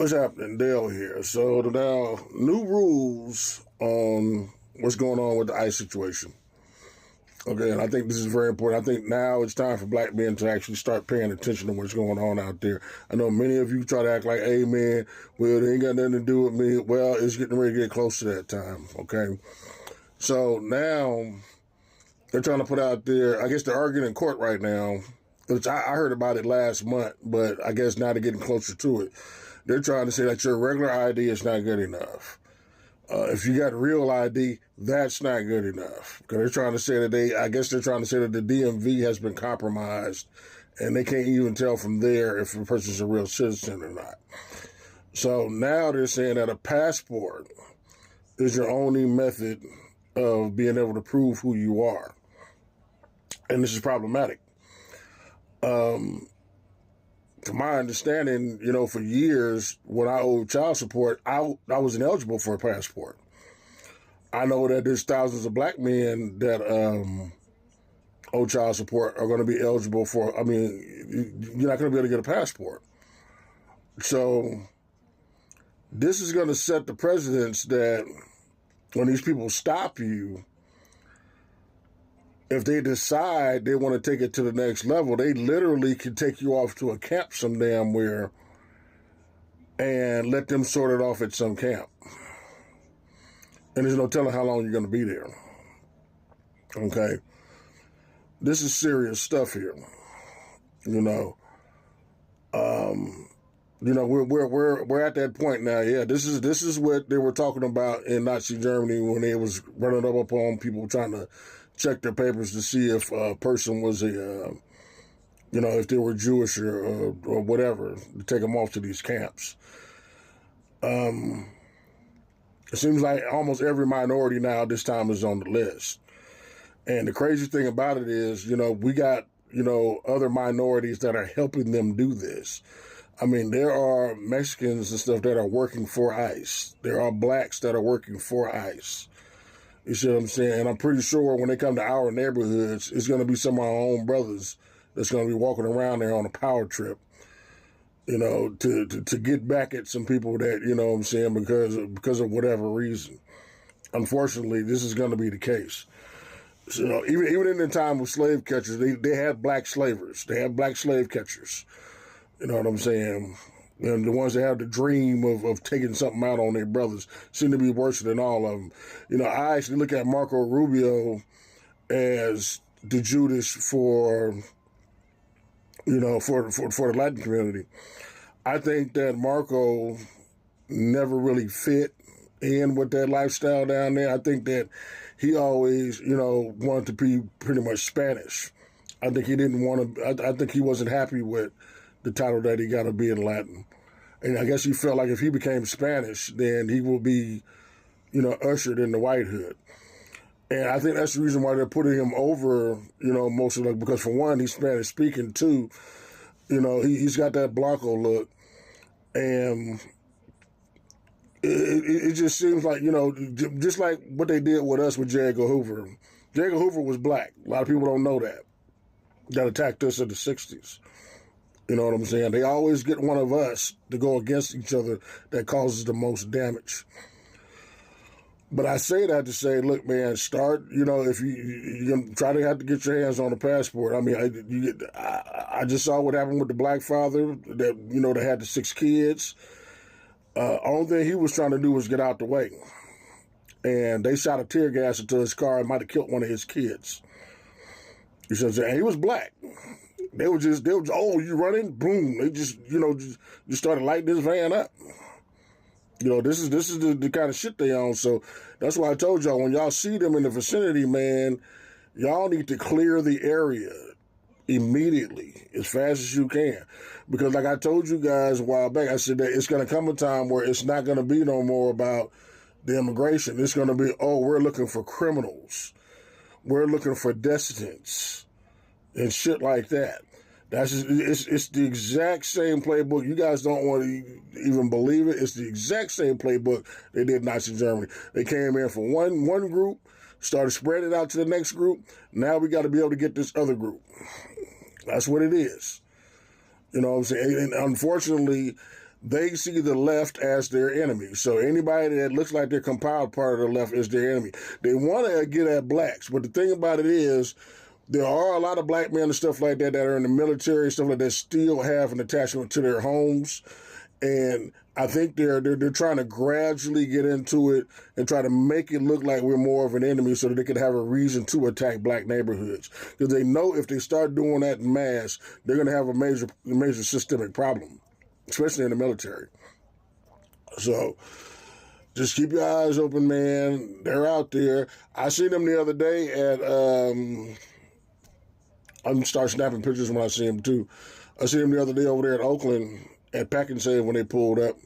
What's happening? Dale here. So now, new rules on what's going on with the ICE situation. Okay, and I think this is very important. I think now it's time for black men to actually start paying attention to what's going on out there. I know many of you try to act like, hey man, well, they ain't got nothing to do with me. Well, it's getting ready to get close to that time, okay? So now they're trying to put out there, I guess they're arguing in court right now, which I heard about it last month, but I guess now they're getting closer to it. They're trying to say that your regular ID is not good enough. If you got real ID, that's not good enough. Because they're trying to say that I guess they're trying to say that the DMV has been compromised and they can't even tell from there if a person's a real citizen or not. So now they're saying that a passport is your only method of being able to prove who you are. And this is problematic. From my understanding, for years when I owed child support, I wasn't eligible for a passport. I know that there's thousands of black men that owe child support are going to be eligible for. I mean, you're not going to be able to get a passport. So this is going to set the precedence that when these people stop you, if they decide they want to take it to the next level, they literally can take you off to a camp some damn where and let them sort it off at some camp. And there's no telling how long you're going to be there. Okay? This is serious stuff here. We're at that point now. Yeah, this is what they were talking about in Nazi Germany when they was running up upon people trying to check their papers to see if a person was if they were Jewish or whatever, to take them off to these camps. It seems like almost every minority now this time is on the list. And the crazy thing about it is, we got, other minorities that are helping them do this. I mean, there are Mexicans and stuff that are working for ICE. There are blacks that are working for ICE. You see what I'm saying? And I'm pretty sure when they come to our neighborhoods, it's going to be some of our own brothers that's going to be walking around there on a power trip, to get back at some people that, because of whatever reason. Unfortunately, this is going to be the case. So even in the time of slave catchers, they had black slavers. They had black slave catchers. You know what I'm saying? And the ones that have the dream of taking something out on their brothers seem to be worse than all of them. I actually look at Marco Rubio as the Judas for the Latin community. I think that Marco never really fit in with that lifestyle down there. I think that he always, wanted to be pretty much Spanish. I think he didn't want to, I think he wasn't happy with the title that he got to be in Latin. And I guess he felt like if he became Spanish, then he will be, ushered into whitehood. And I think that's the reason why they're putting him over, most of because for one, he's Spanish speaking. Two, he's got that Blanco look. And it just seems like, just like what they did with us with J. Edgar Hoover. J. Edgar Hoover was black. A lot of people don't know that attacked us in the 60s. You know what I'm saying? They always get one of us to go against each other that causes the most damage. But I say that to say, look, man, start, if you try to have to get your hands on a passport. I mean, I just saw what happened with the black father that had the 6 kids. Only thing he was trying to do was get out the way. And they shot a tear gas into his car and might have killed one of his kids. You see what I'm saying? And he was black. They were oh, you running? Boom. They just started lighting this van up. This is the kind of shit they on. So that's why I told y'all, when y'all see them in the vicinity, man, y'all need to clear the area immediately, as fast as you can. Because like I told you guys a while back, I said that it's going to come a time where it's not going to be no more about the immigration. It's going to be, we're looking for criminals. We're looking for dissidents and shit like that. That's just, it's the exact same playbook. You guys don't want to even believe it. It's the exact same playbook they did in Nazi Germany. They came in for one group, started spreading it out to the next group. Now we got to be able to get this other group. That's what it is. You know what I'm saying? And unfortunately, they see the left as their enemy. So anybody that looks like they're compiled part of the left is their enemy. They want to get at blacks, but the thing about it is, there are a lot of black men and stuff like that are in the military, stuff like that, still have an attachment to their homes. And I think they're trying to gradually get into it and try to make it look like we're more of an enemy so that they could have a reason to attack black neighborhoods. Because they know if they start doing that en masse, they're going to have a major systemic problem, especially in the military. So just keep your eyes open, man. They're out there. I seen them the other day at I'm going to start snapping pictures when I see them, too. I see them the other day over there at Oakland at Pack and Save when they pulled up.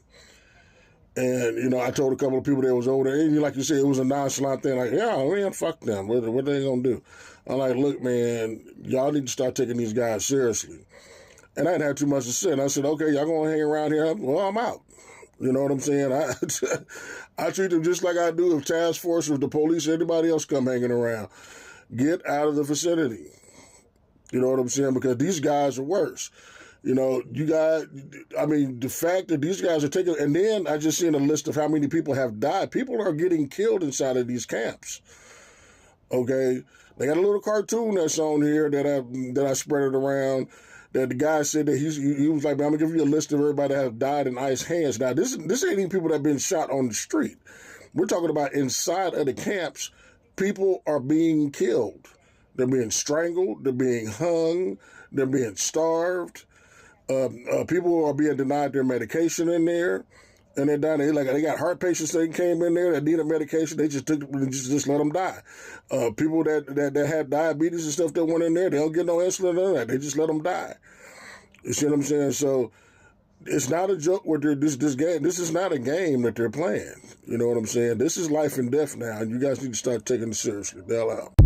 And, you know, I told a couple of people that was over there, and like you said, it was a nonchalant thing. Like, yeah, man, fuck them. What are they going to do? I'm like, look, man, y'all need to start taking these guys seriously. And I didn't have too much to say. And I said, okay, y'all going to hang around here? Well, I'm out. You know what I'm saying? I treat them just like I do if task force, if the police, anybody else come hanging around. Get out of the vicinity. You know what I'm saying? Because these guys are worse. You know, the fact that these guys are taking, and then I just seen a list of how many people have died. People are getting killed inside of these camps. Okay? They got a little cartoon that's on here that I spread it around. That the guy said that he was like, I'm gonna give you a list of everybody that have died in ICE hands. Now, this ain't even people that have been shot on the street. We're talking about inside of the camps, people are being killed. They're being strangled. They're being hung. They're being starved. People are being denied their medication in there, and they're dying. They got heart patients that came in there that needed medication. They just just let them die. People that had diabetes and stuff that went in there, they don't get no insulin or that. They just let them die. You see what I'm saying? So it's not a joke. This game. This is not a game that they're playing. You know what I'm saying? This is life and death now, and you guys need to start taking it seriously. The hell out.